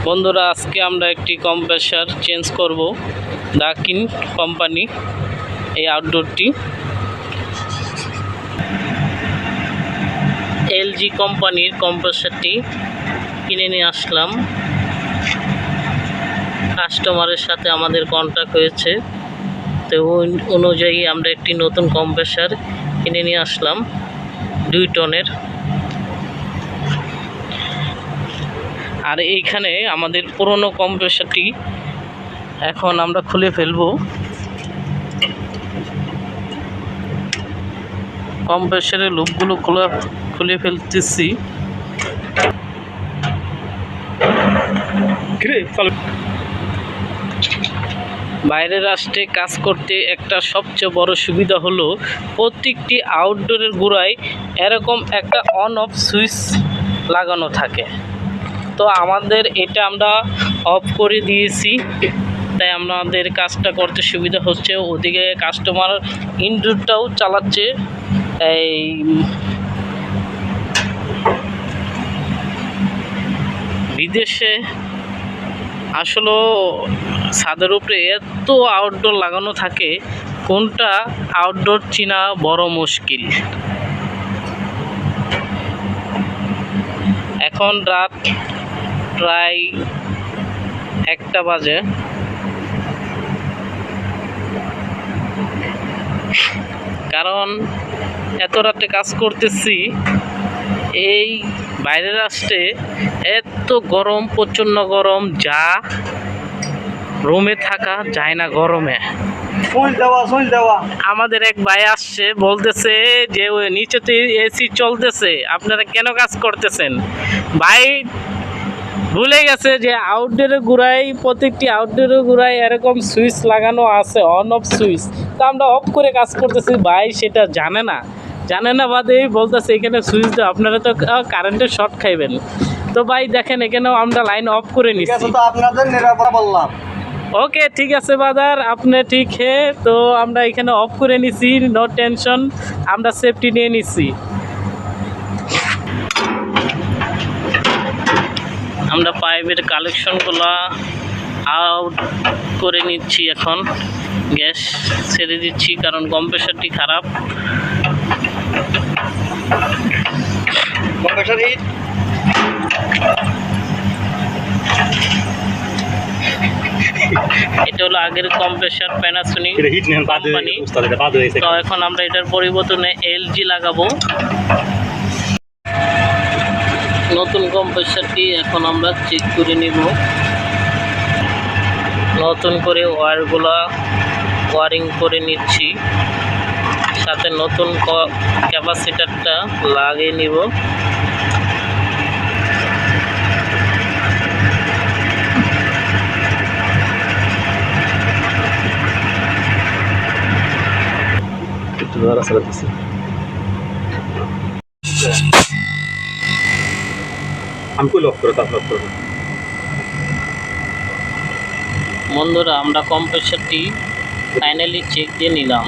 বন্ধুরা, আজকে আমরা একটি কম্প্রেসার চেঞ্জ করব। ডাকিন কোম্পানি এই আউটডোরটি এলজি কোম্পানির কম্প্রেসারটি কিনে নিয়ে আসলাম। কাস্টমারের সাথে আমাদের কন্ট্যাক্ট হয়েছে, তো ওই অনুযায়ী আমরা একটি নতুন কম্প্রেসার কিনে নিয়ে আসলাম 2 টনের। আর এইখানে আমাদের পুরনো কম্প্রেসারটি এখন আমরা খুলে ফেলবো। কম্প্রেসারের লুপগুলো খুলে ফেলতেছি। বাইরের রাষ্ট্রে কাজ করতে একটা সবচেয়ে বড় সুবিধা হলো প্রত্যেকটি আউটডোরের গোড়ায় এরকম একটা অন অফ সুইচ লাগানো থাকে। তো আমাদের এটা আমরা অফ করে দিয়েছি, তাই আমাদের কাজটা করতে সুবিধা হচ্ছে। ওদিকে কাস্টমার ইনডোরটাও চালাচ্ছে। এই বিদেশে আসলে ছাদের উপরে এত আউটডোর লাগানো থাকে, কোনটা আউটডোর চিনা বড় মুশকিল। এখন রাত প্রায় 1টা বাজে। কারণ এত রাতে কাজ করতেছি, এই বাইরের রাষ্ট্রে এত গরম, প্রচণ্ড গরম, যা রুমে থাকা যায় না গরমে। আমাদের এক ভাই আসছে, বলতেছে যে ওই নিচেতে এসি চলতেছে, আপনারা কেন কাজ করতেছেন? ভাই ভুলে গেছে যে আউটডোরের গোড়ায়, প্রত্যেকটি আউটডোরের গোড়ায় এরকম সুইচ লাগানো আছে, অন অফ সুইচ। তো আমরা অফ করে কাজ করতেছি, ভাই সেটা জানে না বাদেই বলতেছে এখানে সুইচ দাও, আপনারা তো কারেন্টের শর্ট খাইবেন। তো ভাই দেখেন, এখানেও আমরা লাইন অফ করে নিচ্ছি। ওকে, ঠিক আছে বাদার, আপনি ঠিক হে। তো আমরা এখানে অফ করে নিছি, নো টেনশন, আমরা সেফটি নিয়ে নিচ্ছি। আমরা পাইপের কালেকশনগুলো আউট করে নিচ্ছি। এখন গ্যাস ছেড়ে দিচ্ছি, কারণ কম্প্রেসারটি খারাপ। এটা হলো আগের কম্প্রেসার, প্যানাসোনিক কোম্পানি। তো এখন আমরা এটার পরিবর্তনে এলজি লাগাবো। নতুন কম্প্রেসারটি এখন আমরা চেক করে নিব। নতুন করে ওয়্যারগুলো ওয়ারিং করে নিচ্ছি, সাথে নতুন ক্যাপাসিটারটা লাগিয়ে নিব। বন্ধুরা, আমরা কম্প্রেসারটি ফাইনালি চেক দিয়ে নিলাম।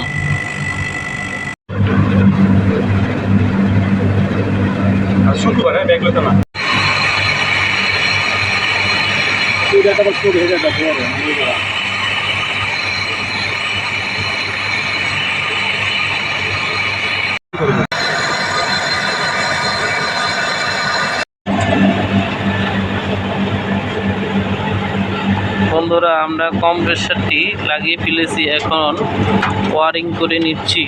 বন্ধুরা, আমরা কম্প্রেসারটি লাগিয়ে ফেলেছি, এখন ওয়ারিং করে নিচ্ছি।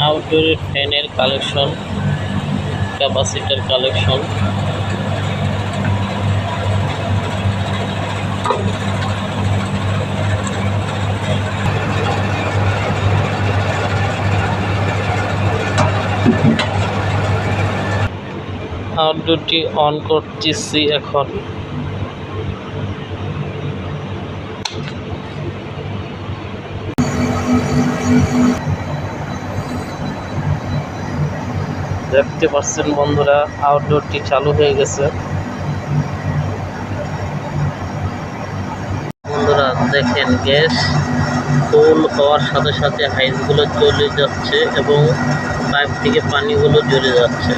আউটডোরের ফ্যানের কালেকশন, ক্যাপাসিটার কালেকশন। আউটডোরটি অন করতেছি এখন। দেখতে পাচ্ছেন বন্ধুরা, আউটডোরটি চালু হয়ে গেছে। বন্ধুরা দেখেন, গ্যাস ফুল হওয়ার সাথে সাথে হাইসগুলো জ্বলে যাচ্ছে এবং পাইপ থেকে পানিগুলো জ্বলে যাচ্ছে।